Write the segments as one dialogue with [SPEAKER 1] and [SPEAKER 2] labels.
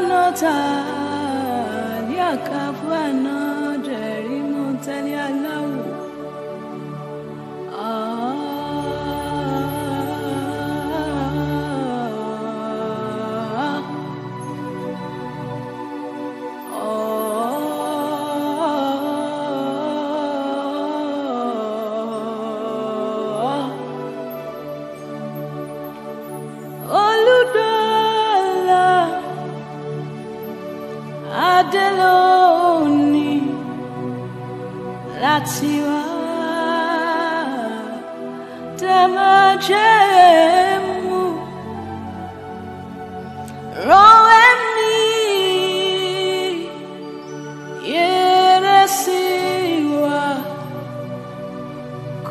[SPEAKER 1] nota liakafuana jeri monteli alawu Adeloni latiwa temajemu roemi yeresiwa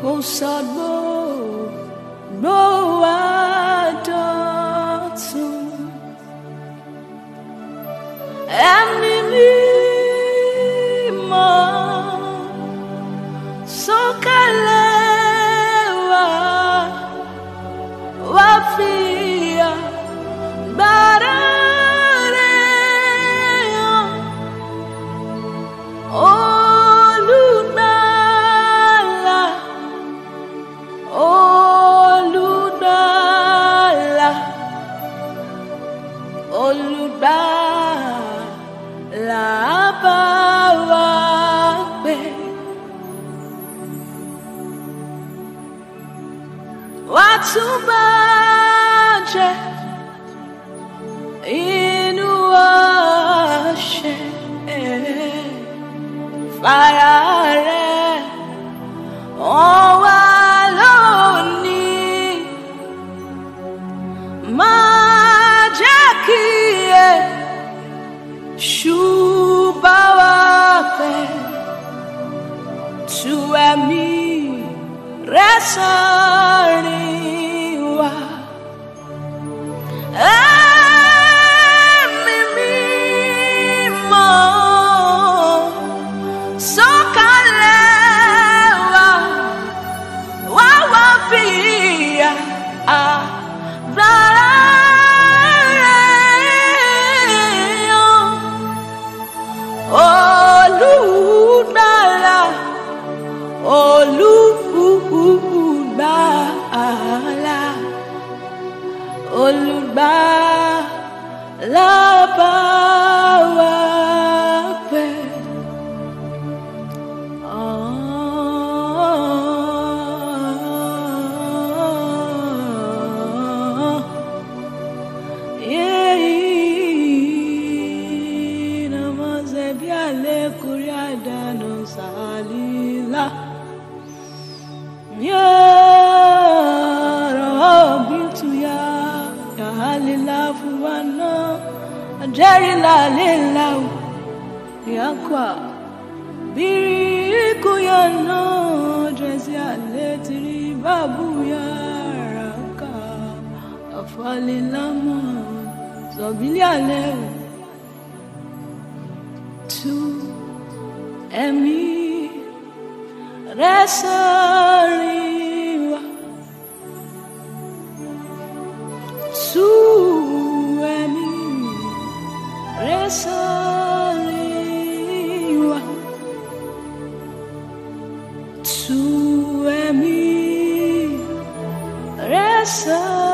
[SPEAKER 1] kosadbo roadotu Amimimo sokalewa wafia barare oludala la bawape watubaje inuashe fire owaloni majakie Shubawape tuemi resariwa Amimimo sokalewa wawapia Olubala bawape namaze biale kuriada no salila Halilafuana Jerry la lilau yakwa biriku yano dresi aletiri babu yaraka afalilama zobili aleu tu emi resariwa Suemi resariwa Suemi resariwa